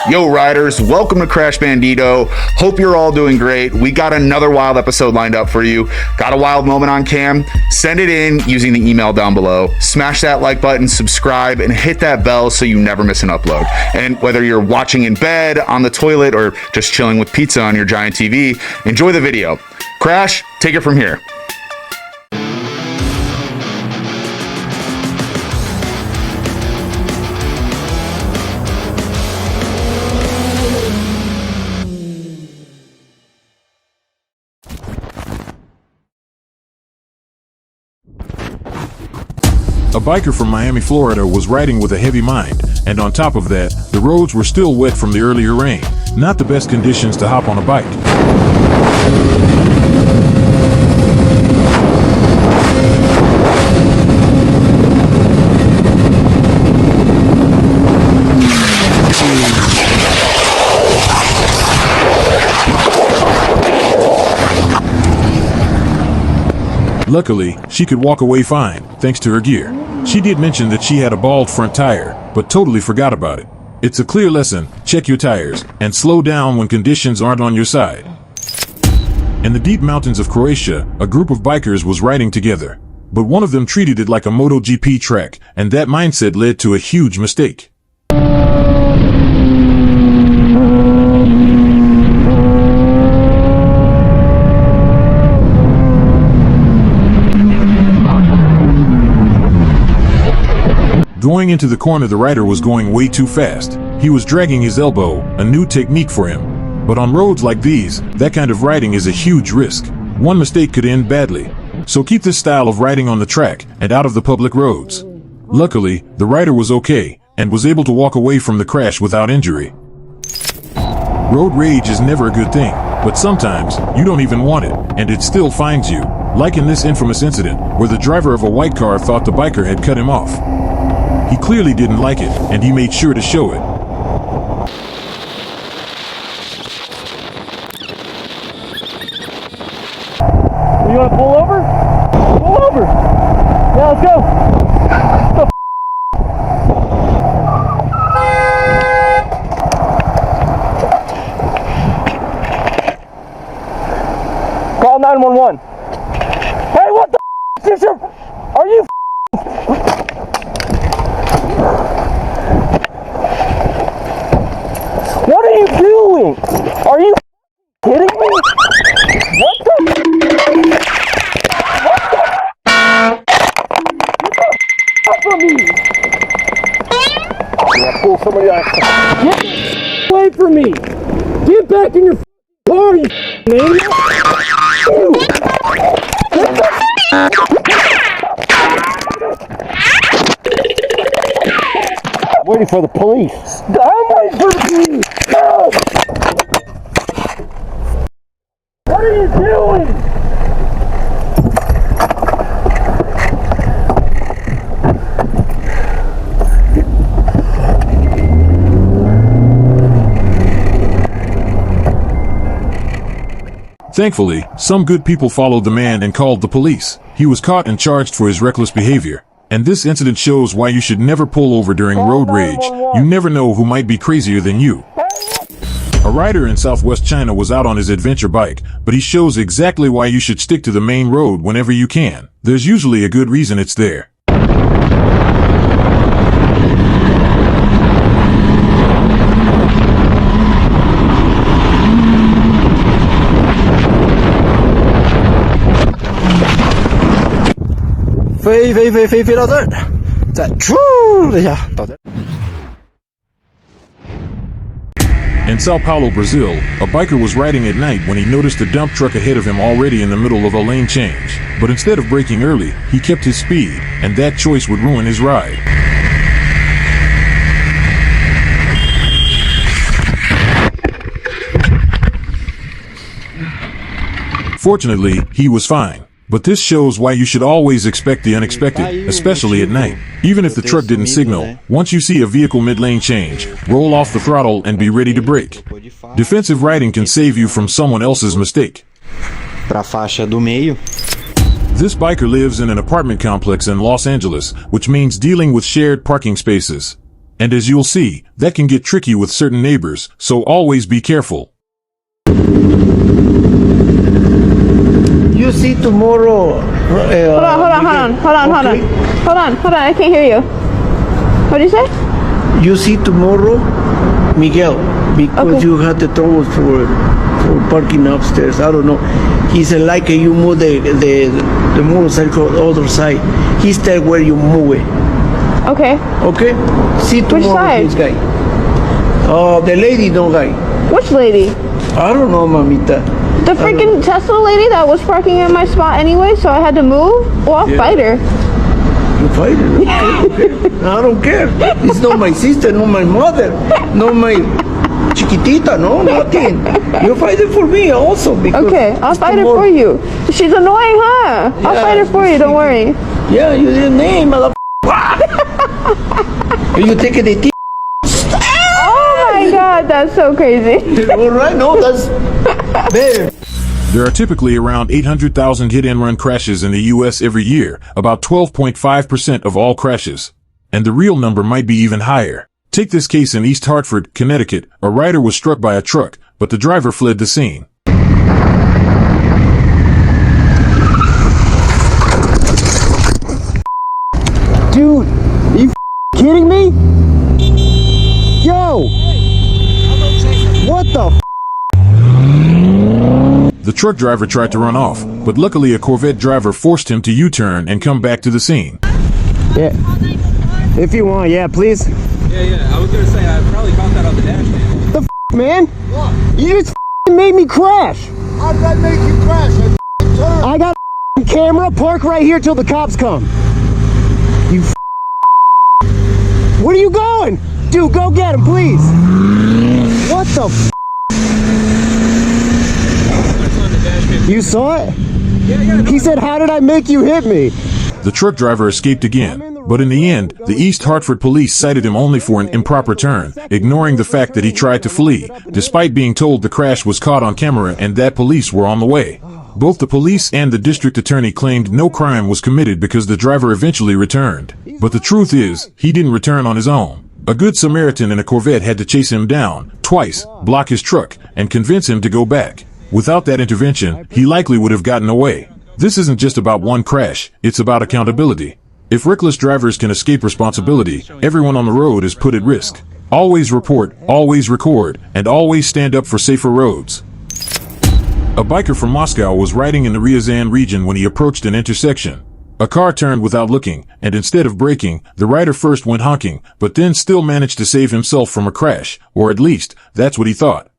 Yo riders, welcome to Crash Bandito. Hope you're all doing great. We got another wild episode lined up for you. Got a wild moment on cam? Send it in using the email down below. Smash that like button, subscribe, and hit that bell so you never miss an upload. And whether you're watching in bed, on the toilet, or just chilling with pizza on your giant TV, enjoy the video. Crash, take it from here. A biker from Miami, Florida was riding with a heavy mind, and on top of that, the roads were still wet from the earlier rain. Not the best conditions to hop on a bike. Luckily, she could walk away fine, thanks to her gear. She did mention that she had a bald front tire, but totally forgot about it. It's a clear lesson: check your tires, and slow down when conditions aren't on your side. In the deep mountains of Croatia, a group of bikers was riding together. But one of them treated it like a MotoGP track, and that mindset led to a huge mistake. Going into the corner, the rider was going way too fast. He was dragging his elbow, a new technique for him. But on roads like these, that kind of riding is a huge risk. One mistake could end badly. So keep this style of riding on the track and out of the public roads. Luckily, the rider was okay and was able to walk away from the crash without injury. Road rage is never a good thing, but sometimes you don't even want it, and it still finds you. Like in this infamous incident where the driver of a white car thought the biker had cut him off. He clearly didn't like it, and he made sure to show it. You want to pull over? Pull over! Yeah, let's go! What the Call 911. Hey, what the Are you What are you doing? Are you kidding me? What the from me? I'm gonna pull somebody out. Get away from me! Get back in your car, you maniac! I'm waiting for the police. I'm waiting for the police. No! What are you doing? Thankfully, some good people followed the man and called the police. He was caught and charged for his reckless behavior. And this incident shows why you should never pull over during road rage. You never know who might be crazier than you. A rider in southwest China was out on his adventure bike, but he shows exactly why you should stick to the main road whenever you can. There's usually a good reason it's there. In Sao Paulo, Brazil, a biker was riding at night when he noticed a dump truck ahead of him already in the middle of a lane change. But instead of braking early, he kept his speed, and that choice would ruin his ride. Fortunately, he was fine. But this shows why you should always expect the unexpected, especially at night. Even if the truck didn't signal, once you see a vehicle mid-lane change, roll off the throttle and be ready to brake. Defensive riding can save you from someone else's mistake. Pra faixa do meio. This biker lives in an apartment complex in Los Angeles, which means dealing with shared parking spaces. And as you'll see, that can get tricky with certain neighbors, so always be careful. You see tomorrow. Hold on. I can't hear you. What did you say? You see tomorrow, Miguel, because Okay. you had the trouble for parking upstairs. I don't know. He said like you move the motorcycle other side. He said where you move it. Okay. Okay. See tomorrow, side? this guy. The lady, no guy. Which lady? I don't know, mamita. The freaking Tesla lady that was parking in my spot anyway, so I had to move? Well, I'll fight her. You fight it. Okay. I don't care. It's not my sister, not my mother, not my chiquitita, no, nothing. You fight it for me also. Because Okay, I'll it's fight her tomorrow. for you. She's annoying, huh? I'll fight her for you, don't worry. Yeah, you didn't name, mother. You take it, the Oh my god, that's so crazy. all right, no, that's better. There are typically around 800,000 hit-and-run crashes in the U.S. every year, about 12.5% of all crashes. And the real number might be even higher. Take this case in East Hartford, Connecticut. A rider was struck by a truck, but the driver fled the scene. Dude, are you kidding me? Yo! What the The truck driver tried to run off, but luckily a Corvette driver forced him to U-turn and come back to the scene. Yeah. If you want, yeah, please. Yeah, I was gonna say, I probably caught that on the dash cam. The man? What? You just made me crash. How'd that make you crash? I got a camera, park right here till the cops come. You Where are you going? Dude, go get him, please. What the You saw it? He said, how did I make you hit me? The truck driver escaped again, but in the end, the East Hartford police cited him only for an improper turn, ignoring the fact that he tried to flee, despite being told the crash was caught on camera and that police were on the way. Both the police and the district attorney claimed no crime was committed because the driver eventually returned. But the truth is, he didn't return on his own. A good Samaritan in a Corvette had to chase him down, twice, block his truck, and convince him to go back. Without that intervention, he likely would have gotten away. This isn't just about one crash, it's about accountability. If reckless drivers can escape responsibility, everyone on the road is put at risk. Always report, always record, and always stand up for safer roads. A biker from Moscow was riding in the Ryazan region when he approached an intersection. A car turned without looking, and instead of braking, the rider first went honking, but then still managed to save himself from a crash, or at least, that's what he thought.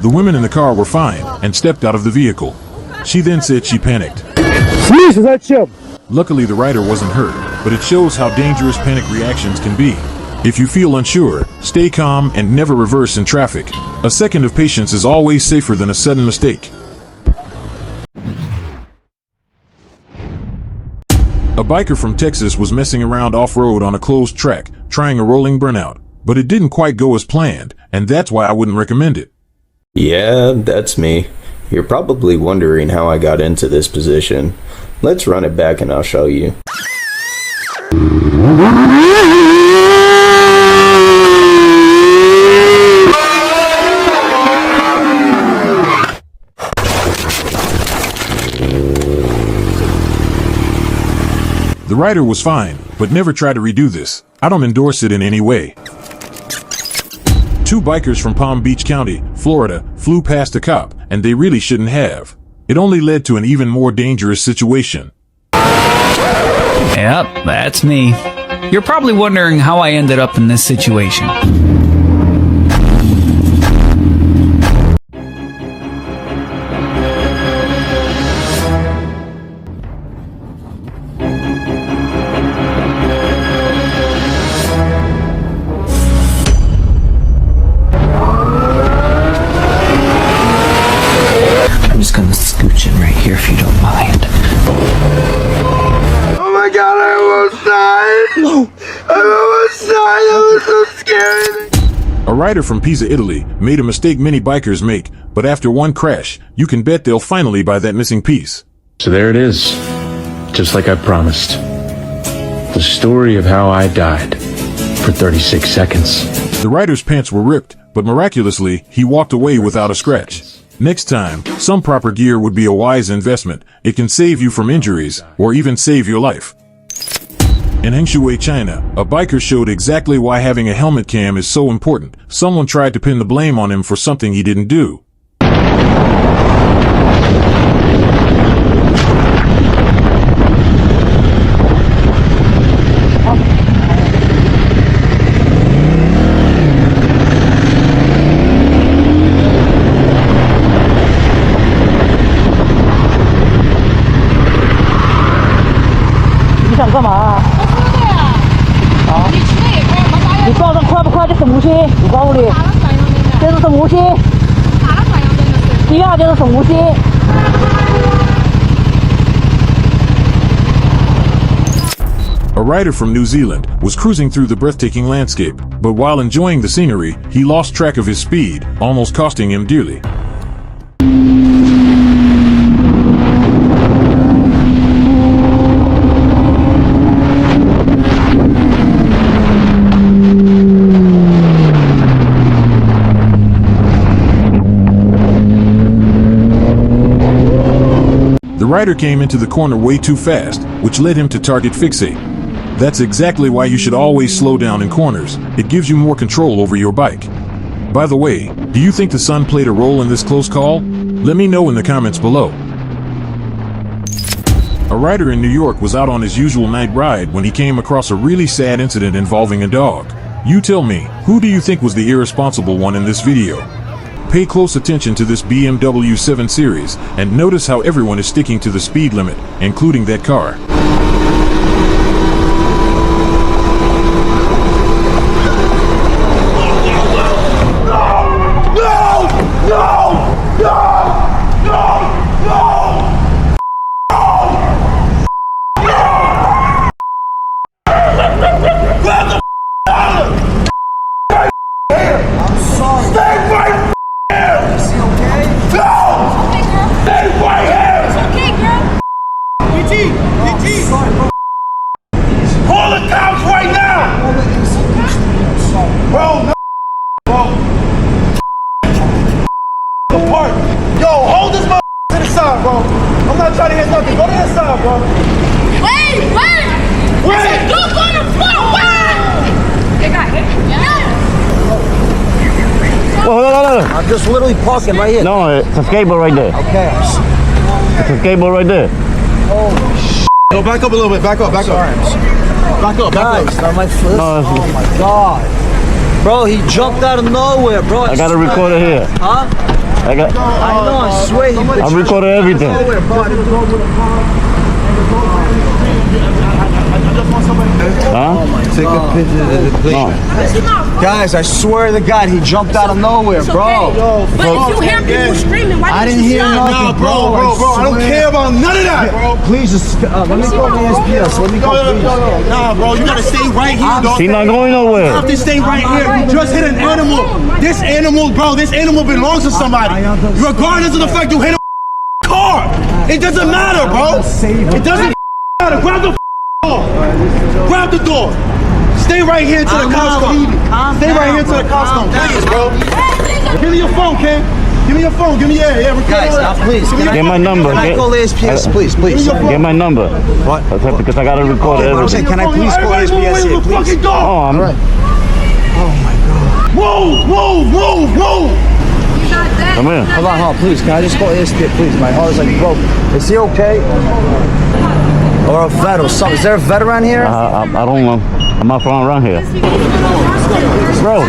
The women in the car were fine and stepped out of the vehicle. She then said she panicked. Sneeze, is that you? Luckily, the rider wasn't hurt, but it shows how dangerous panic reactions can be. If you feel unsure, stay calm and never reverse in traffic. A second of patience is always safer than a sudden mistake. A biker from Texas was messing around off-road on a closed track, trying a rolling burnout. But it didn't quite go as planned, and that's why I wouldn't recommend it. Yeah, that's me. You're probably wondering how I got into this position. Let's run it back and I'll show you. The rider was fine, but never try to redo this. I don't endorse it in any way. Two bikers from Palm Beach County, Florida, flew past a cop, and they really shouldn't have. It only led to an even more dangerous situation. Yep, that's me. You're probably wondering how I ended up in this situation. scooch in right here if you don't mind. Oh my god, I almost died! I almost died! That was so scary! A rider from Pisa, Italy, made a mistake many bikers make, but after one crash, you can bet they'll finally buy that missing piece. So there it is, just like I promised. The story of how I died for 36 seconds. The rider's pants were ripped, but miraculously, he walked away without a scratch. Next time, some proper gear would be a wise investment. It can save you from injuries, or even save your life. In Hengshui, China, a biker showed exactly why having a helmet cam is so important. Someone tried to pin the blame on him for something he didn't do. A rider from New Zealand was cruising through the breathtaking landscape, but while enjoying the scenery, he lost track of his speed, almost costing him dearly. The rider came into the corner way too fast, which led him to target fixate. That's exactly why you should always slow down in corners. It gives you more control over your bike. By the way, do you think the sun played a role in this close call? Let me know in the comments below. A rider in New York was out on his usual night ride when he came across a really sad incident involving a dog. You tell me, who do you think was the irresponsible one in this video? Pay close attention to this BMW 7 Series and notice how everyone is sticking to the speed limit, including that car. I'm just literally parking right here. No, it's a skateboard right there. Okay. It's a skateboard right there. Holy shit. Yo, back up a little bit. Back up. Back up. Back up. Guys, not my foot. Oh my god. Bro, he jumped out of nowhere, bro. I got a recorder here. Huh? I know, I swear he I'm recording everything. Huh? Take a picture of the plate. No. Guys, I swear to God, he jumped out of nowhere, bro. But if you hear people screaming, why didn't you stop? Nah, bro, I don't care about none of that, bro. Please just, let me go to SPS. Let me go, please. Nah, bro, you gotta stay right here, dog. He's not going nowhere. You have to stay right here. You just hit an animal. This animal, bro, this animal belongs to somebody. Regardless of the fact you hit a car. It doesn't matter, bro. It doesn't matter. Grab the door. Grab the door. Stay right here till the cops come. Stay right here till the cops come. Please, bro. Give me your phone, Ken. Give me your phone. Give me Guys, please. Get my number. Can I call the SPS, please? Get my number. What? Because I got to record everything. Can I please call SPS here, please? Oh, I'm right. Oh my god. Move. Come here. Hold on, please. Can I just call SPS, please? My heart is like broke. Is he okay? Or a vet or something? Is there a vet around here? I don't know. I'm not from around here. Bro.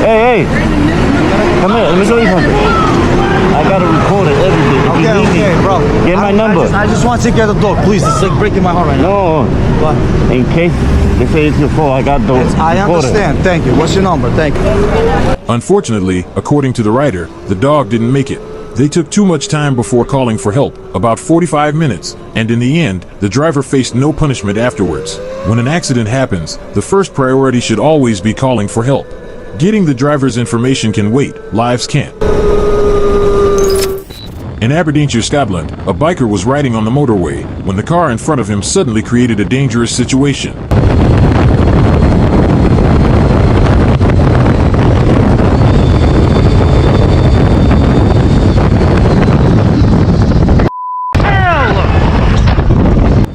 Hey. Come here. Let me show you something. I got to record it, everything. Okay, bro. Get my number. I just want to take care of the dog, please. It's like breaking my heart right now. No. What? In case they say it's your fault, I got those. I understand. Thank you. What's your number? Thank you. Unfortunately, according to the rider, the dog didn't make it. They took too much time before calling for help, about 45 minutes, and in the end, the driver faced no punishment afterwards. When an accident happens, the first priority should always be calling for help. Getting the driver's information can wait, lives can't. In Aberdeenshire, Scotland, a biker was riding on the motorway when the car in front of him suddenly created a dangerous situation.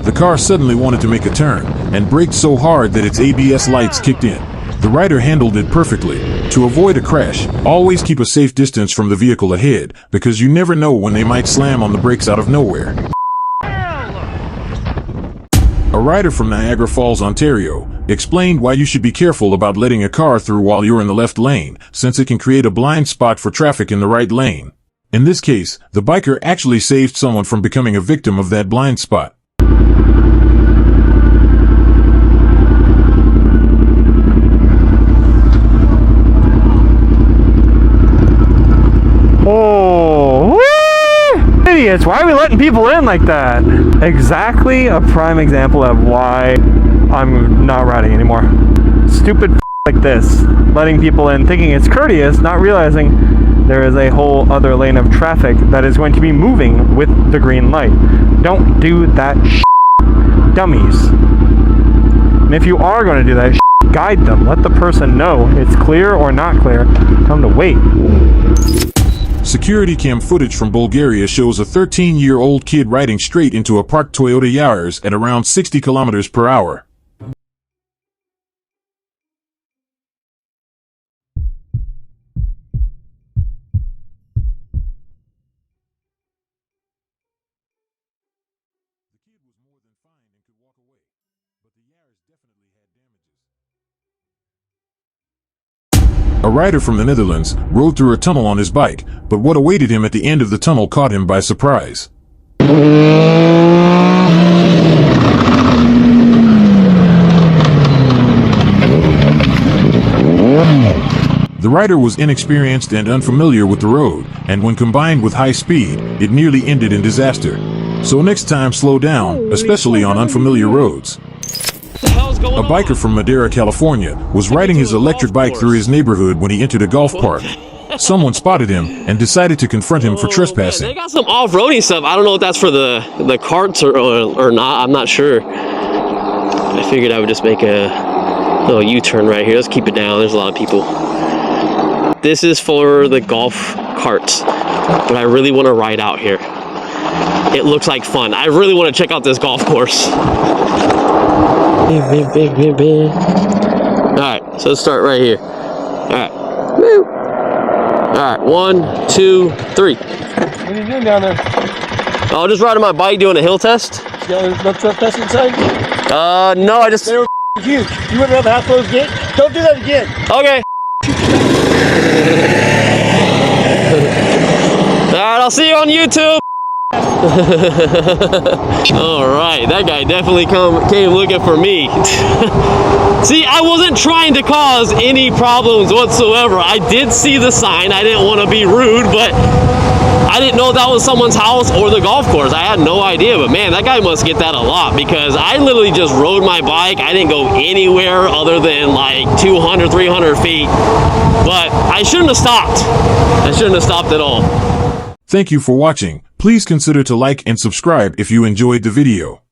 The car suddenly wanted to make a turn and braked so hard that its ABS lights kicked in. The rider handled it perfectly. To avoid a crash, always keep a safe distance from the vehicle ahead, because you never know when they might slam on the brakes out of nowhere. A rider from Niagara Falls, Ontario, explained why you should be careful about letting a car through while you're in the left lane, since it can create a blind spot for traffic in the right lane. In this case, the biker actually saved someone from becoming a victim of that blind spot. Oh, woo! Idiots, why are we letting people in like that? Exactly a prime example of why I'm not riding anymore. Stupid like this, letting people in thinking it's courteous, not realizing there is a whole other lane of traffic that is going to be moving with the green light. Don't do that dummies. And if you are going to do that guide them. Let the person know it's clear or not clear. Tell them to wait. Security cam footage from Bulgaria shows a 13-year-old kid riding straight into a parked Toyota Yaris at around 60 kilometers per hour. A rider from the Netherlands rode through a tunnel on his bike, but what awaited him at the end of the tunnel caught him by surprise. The rider was inexperienced and unfamiliar with the road, and when combined with high speed, it nearly ended in disaster. So next time, slow down, especially on unfamiliar roads. A biker from Madera, California, was riding his electric bike through his neighborhood when he entered a golf park. Someone spotted him and decided to confront him for trespassing. They got some off-roading stuff. I don't know if that's for the carts or not. I'm not sure. I figured I would just make a little U-turn right here. Let's keep it down. There's a lot of people. This is for the golf carts, but I really want to ride out here. It looks like fun. I really want to check out this golf course. Alright, so let's start right here. Alright. Woo! Alright, 1, 2, 3. What are you doing down there? I'll just riding my bike doing a hill test. You got no truck test inside? No, I just... They were huge. You wouldn't have a half-closed gate? Don't do that again. Okay. Alright, I'll see you on YouTube. Alright, that guy definitely came looking for me. See, I wasn't trying to cause any problems whatsoever. I did see the sign. I didn't want to be rude, but I didn't know that was someone's house or the golf course. I had no idea, but man, that guy must get that a lot, because I literally just rode my bike. I didn't go anywhere other than like 200, 300 feet, but I shouldn't have stopped. I shouldn't have stopped at all. Thank you for watching. Please consider to like and subscribe if you enjoyed the video.